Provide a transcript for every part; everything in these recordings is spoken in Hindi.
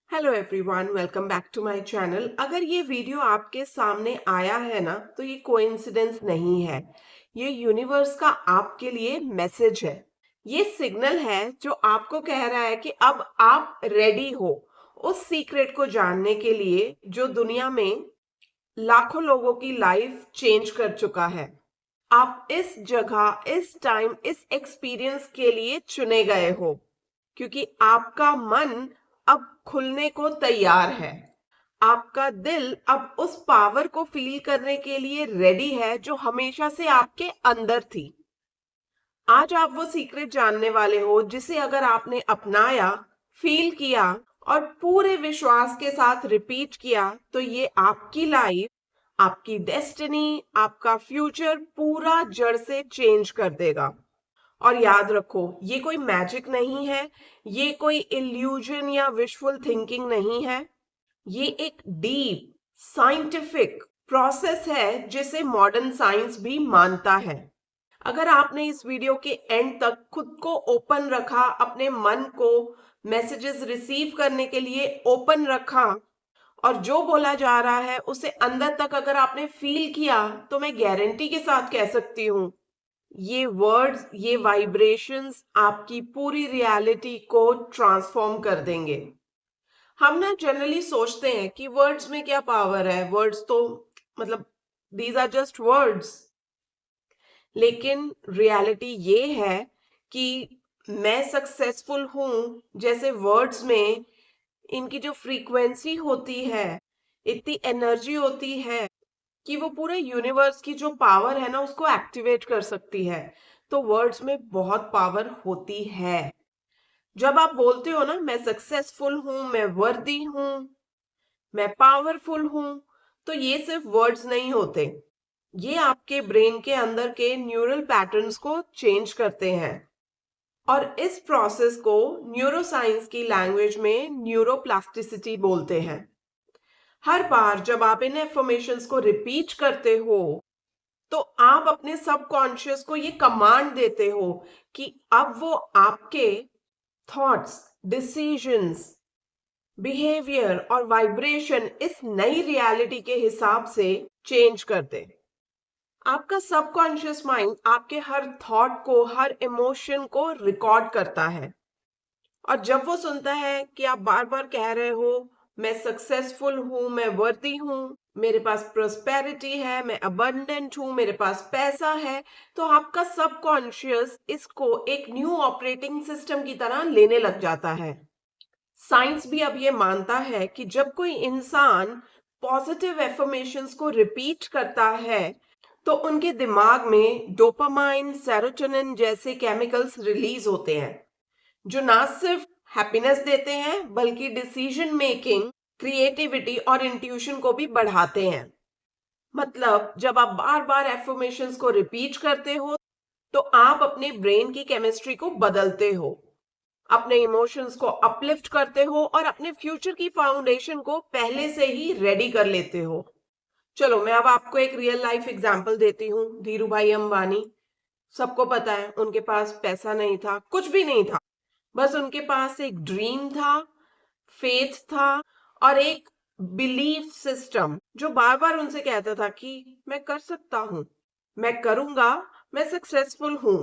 Hello everyone, welcome back to my channel. अगर ये वीडियो आपके सामने आया है ना, तो ये कोइंसिडेंस नहीं है। ये यूनिवर्स का आपके लिए मैसेज है। ये सिग्नल है जो आपको कह रहा है कि अब आप रेडी हो उस सीक्रेट को जानने के लिए जो दुनिया में लाखों लोगों की लाइफ चेंज कर चुका है। आप इस जगह, इस टाइम, इस एक्सपीरियंस के लिए चुने गए हो क्योंकि आपका मन अब खुलने को तैयार है। आपका दिल अब उस पावर को फील करने के लिए रेडी है जो हमेशा से आपके अंदर थी। आज आप वो सीक्रेट जानने वाले हो जिसे अगर आपने अपनाया, फील किया और पूरे विश्वास के साथ रिपीट किया तो ये आपकी लाइफ, आपकी डेस्टिनी, आपका फ्यूचर पूरा जड़ से चेंज कर देगा। और याद रखो, ये कोई मैजिक नहीं है, ये कोई इल्यूजन या विशफुल थिंकिंग नहीं है। ये एक डीप साइंटिफिक प्रोसेस है जिसे मॉडर्न साइंस भी मानता है। अगर आपने इस वीडियो के एंड तक खुद को ओपन रखा, अपने मन को मैसेजेस रिसीव करने के लिए ओपन रखा और जो बोला जा रहा है उसे अंदर तक अगर आपने फील किया, तो मैं गारंटी के साथ कह सकती हूँ ये वर्ड्स, ये वाइब्रेशंस आपकी पूरी रियलिटी को ट्रांसफॉर्म कर देंगे। हम ना जनरली सोचते हैं कि वर्ड्स में क्या पावर है, वर्ड्स तो मतलब दीज आर जस्ट वर्ड्स। लेकिन रियलिटी ये है कि मैं सक्सेसफुल हूं जैसे वर्ड्स में इनकी जो फ्रीक्वेंसी होती है, इतनी एनर्जी होती है कि वो पूरे यूनिवर्स की जो पावर है ना उसको एक्टिवेट कर सकती है। तो वर्ड्स में बहुत पावर होती है। जब आप बोलते हो ना, मैं सक्सेसफुल हूं, मैं वर्दी हूं, मैं पावरफुल हूं, तो ये सिर्फ वर्ड्स नहीं होते। ये आपके ब्रेन के अंदर के न्यूरल पैटर्न्स को चेंज करते हैं। और इस प्रोसेस को न्यूरोसाइंस की लैंग्वेज में न्यूरोप्लास्टिसिटी बोलते हैं। हर बार जब आप इन एफर्मेशंस को रिपीट करते हो तो आप अपने सबकॉन्शियस को ये कमांड देते हो कि अब वो आपके थॉट्स, डिसीजंस, बिहेवियर और वाइब्रेशन इस नई रियलिटी के हिसाब से चेंज कर दे। आपका सबकॉन्शियस माइंड आपके हर थॉट को, हर इमोशन को रिकॉर्ड करता है। और जब वो सुनता है कि आप बार बार कह रहे हो मैं सक्सेसफुल हूं, मैं वर्दी हूं, मेरे पास प्रोस्पेरिटी है, मैं अबंडेंट हूं, मेरे पास पैसा है, तो आपका सबकॉन्शियस इसको एक न्यू ऑपरेटिंग सिस्टम की तरह लेने लग जाता है। साइंस भी अब ये मानता है कि जब कोई इंसान पॉजिटिव एफर्मेशंस को रिपीट करता है तो उनके दिमाग में डोपामाइन, सेरोटोनिन जैसे केमिकल्स रिलीज होते हैं जो ना सिर्फ हैप्पीनेस देते हैं बल्कि डिसीजन मेकिंग, क्रिएटिविटी और इंट्यूशन को भी बढ़ाते हैं। मतलब जब आप बार बार एफर्मेशंस को रिपीट करते हो तो आप अपने ब्रेन की केमिस्ट्री को बदलते हो, अपने इमोशंस को अपलिफ्ट करते हो और अपने फ्यूचर की फाउंडेशन को पहले से ही रेडी कर लेते हो। चलो मैं अब आपको एक रियल लाइफ एग्जांपल देती हूँ। धीरू भाई अंबानी, सबको पता है उनके पास पैसा नहीं था, कुछ भी नहीं था, बस उनके पास एक ड्रीम था, फेथ था और एक बिलीफ सिस्टम जो बार बार उनसे कहता था कि मैं कर सकता हूं, मैं करूंगा, मैं सक्सेसफुल हूं।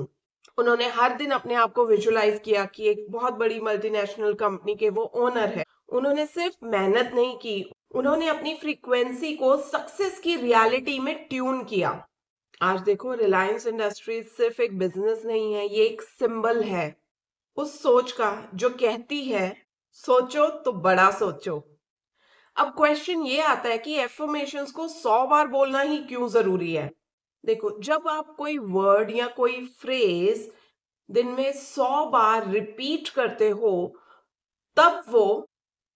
उन्होंने हर दिन अपने आप को विजुलाइज किया कि एक बहुत बड़ी मल्टीनेशनल कंपनी के वो ओनर है। उन्होंने सिर्फ मेहनत नहीं की, उन्होंने अपनी फ्रीक्वेंसी को सक्सेस की रियलिटी में ट्यून किया। आज देखो, रिलायंस इंडस्ट्रीज सिर्फ एक बिजनेस नहीं है, ये एक सिंबल है उस सोच का जो कहती है सोचो तो बड़ा सोचो। अब क्वेश्चन ये आता है कि एफर्मेशंस को 100 बार बोलना ही क्यों जरूरी है। देखो, जब आप कोई वर्ड या कोई फ्रेज दिन में 100 बार रिपीट करते हो तब वो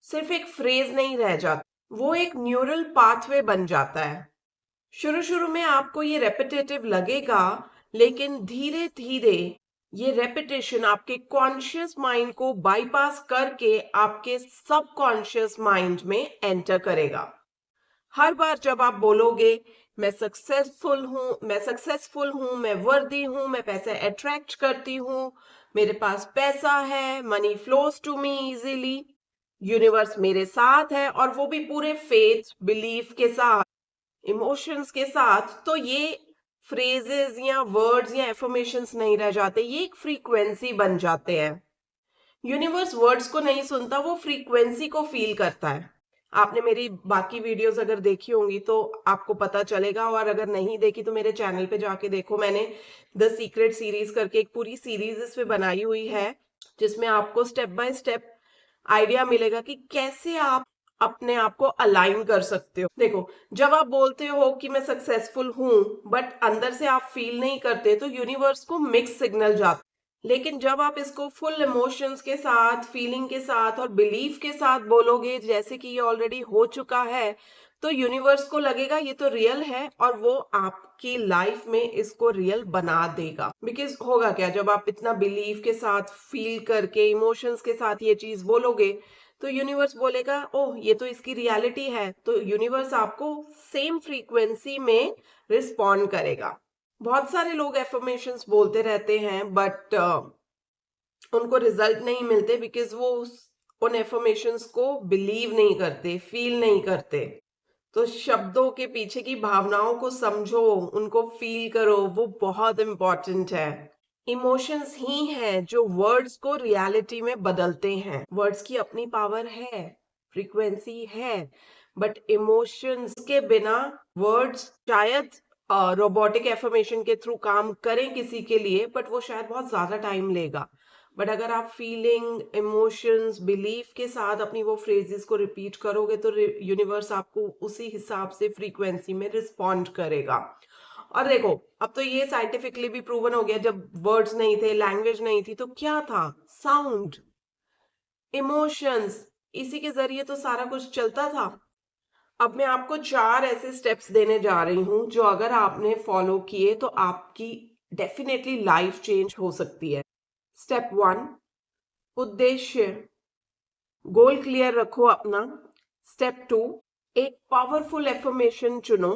सिर्फ एक फ्रेज नहीं रह जाता, वो एक न्यूरल पाथवे बन जाता है। शुरू शुरू में आपको ये रेपिटेटिव लगेगा, लेकिन धीरे धीरे ये रेपिटेशन आपके कॉन्शियस माइंड को बाईपास करके आपके सबकॉन्शियस माइंड में एंटर करेगा। हर बार जब आप बोलोगे मैं सक्सेसफुल हूं, मैं वर्दी हूं, मैं पैसे अट्रैक्ट करती हूँ, मेरे पास पैसा है, money flows to me easily, universe मेरे साथ है, और वो भी पूरे फेथ बिलीफ के साथ, इमोशंस के साथ, तो ये फ्रेजेस या वर्ड्स या एफर्मेशंस नहीं रह जाते, ये एक फ्रीक्वेंसी बन जाते हैं। यूनिवर्स वर्ड्स को नहीं सुनता, वो फ्रीक्वेंसी को फील करता है। आपने मेरी बाकी वीडियोस अगर देखी होंगी तो आपको पता चलेगा, और अगर नहीं देखी तो मेरे चैनल पे जाके देखो। मैंने द सीक्रेट सीरीज करके एक पूरी सीरीज इस पे बनाई हुई है, जिसमें आपको स्टेप बाय स्टेप आइडिया मिलेगा कि कैसे आप अपने आप को अलाइन कर सकते हो। देखो, जब आप बोलते हो कि मैं सक्सेसफुल हूं, बट अंदर से आप फील नहीं करते, तो यूनिवर्स को मिक्स सिग्नल जाता। लेकिन जब आप इसको फुल इमोशंस के साथ, फीलिंग के साथ और बिलीफ के साथ बोलोगे, जैसे कि ये ऑलरेडी हो चुका है, तो यूनिवर्स को लगेगा ये तो रियल है, और वो आपकी लाइफ में इसको रियल बना देगा। बिकॉज होगा क्या, जब आप इतना बिलीफ के साथ, फील करके, इमोशंस के साथ ये चीज बोलोगे, तो यूनिवर्स बोलेगा ओह ये तो इसकी रियलिटी है, तो यूनिवर्स आपको सेम फ्रीक्वेंसी में रिस्पॉन्ड करेगा। बहुत सारे लोग एफर्मेशंस बोलते रहते हैं, बट उनको रिजल्ट नहीं मिलते, बिकॉज वो उन एफर्मेशंस को बिलीव नहीं करते, फील नहीं करते। तो शब्दों के पीछे की भावनाओं को समझो, उनको फील करो, वो बहुत इंपॉर्टेंट है। इमोशंस ही हैं जो वर्ड्स को रियलिटी में बदलते हैं। वर्ड्स की अपनी पावर है, फ्रीक्वेंसी है, बट इमोशंस के बिना वर्ड्स शायद रोबोटिक एफर्मेशन के थ्रू काम करें किसी के लिए, बट वो शायद बहुत ज्यादा टाइम लेगा। बट अगर आप फीलिंग, इमोशंस, बिलीफ के साथ अपनी वो फ्रेजेस को रिपीट करोगे, तो यूनिवर्स आपको उसी हिसाब से फ्रीक्वेंसी में रिस्पॉन्ड करेगा। और देखो, अब तो ये साइंटिफिकली भी प्रूवन हो गया, जब वर्ड्स नहीं थे, लैंग्वेज नहीं थी, तो क्या था? साउंड, इमोशंस, इसी के जरिए तो सारा कुछ चलता था। अब मैं आपको 4 ऐसे स्टेप्स देने जा रही हूं, जो अगर आपने फॉलो किए तो आपकी डेफिनेटली लाइफ चेंज हो सकती है। स्टेप 1, उद्देश्य, गोल क्लियर रखो अपना। स्टेप 2, एक पावरफुल एफर्मेशन चुनो।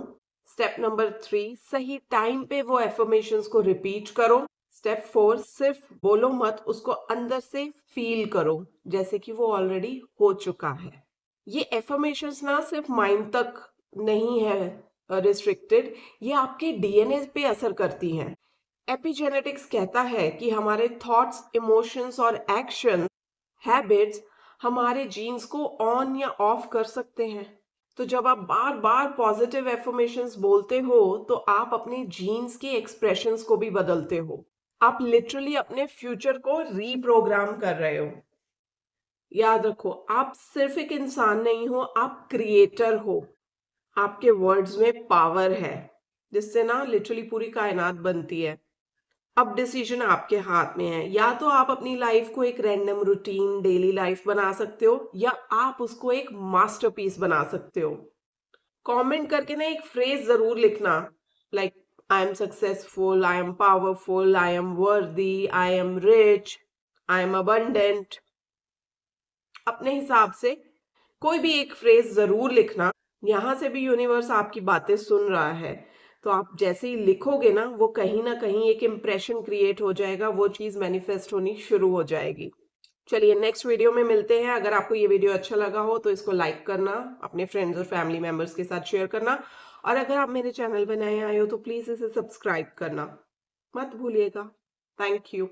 स्टेप नंबर 3, सही टाइम पे वो एफर्मेशंस को रिपीट करो। स्टेप 4, सिर्फ बोलो मत, उसको अंदर से फील करो, जैसे कि वो ऑलरेडी हो चुका है। ये एफर्मेशंस ना सिर्फ माइंड तक नहीं है रिस्ट्रिक्टेड, ये आपके डीएनए पे असर करती हैं। एपिजेनेटिक्स कहता है कि हमारे थॉट्स, इमोशंस और एक्शन, हैबिट्स हमारे जीन्स को ऑन या ऑफ कर सकते हैं। तो जब आप बार बार पॉजिटिव एफर्मेशंस बोलते हो, तो आप अपने जीन्स के एक्सप्रेशंस को भी बदलते हो। आप लिटरली अपने फ्यूचर को रीप्रोग्राम कर रहे हो। याद रखो, आप सिर्फ एक इंसान नहीं हो, आप क्रिएटर हो। आपके वर्ड्स में पावर है, जिससे ना लिटरली पूरी कायनात बनती है। अब डिसीजन आपके हाथ में है। या तो आप अपनी लाइफ को एक रैंडम रूटीन डेली लाइफ बना सकते हो, या आप उसको एक मास्टरपीस बना सकते हो। कमेंट करके ना एक फ्रेज जरूर लिखना, like I am successful, I am powerful, I am वर्दी, I am rich, I am abundant. अपने हिसाब से कोई भी एक फ्रेज जरूर लिखना। यहां से भी यूनिवर्स आपकी बातें सुन रहा है, तो आप जैसे ही लिखोगे ना कहीं एक इम्प्रेशन क्रिएट हो जाएगा, वो चीज मैनिफेस्ट होनी शुरू हो जाएगी। चलिए नेक्स्ट वीडियो में मिलते हैं। अगर आपको ये वीडियो अच्छा लगा हो तो इसको लाइक करना, अपने फ्रेंड्स और फैमिली मेंबर्स के साथ शेयर करना, और अगर आप मेरे चैनल पर नए आए हो तो प्लीज इसे सब्सक्राइब करना मत भूलिएगा। Thank you.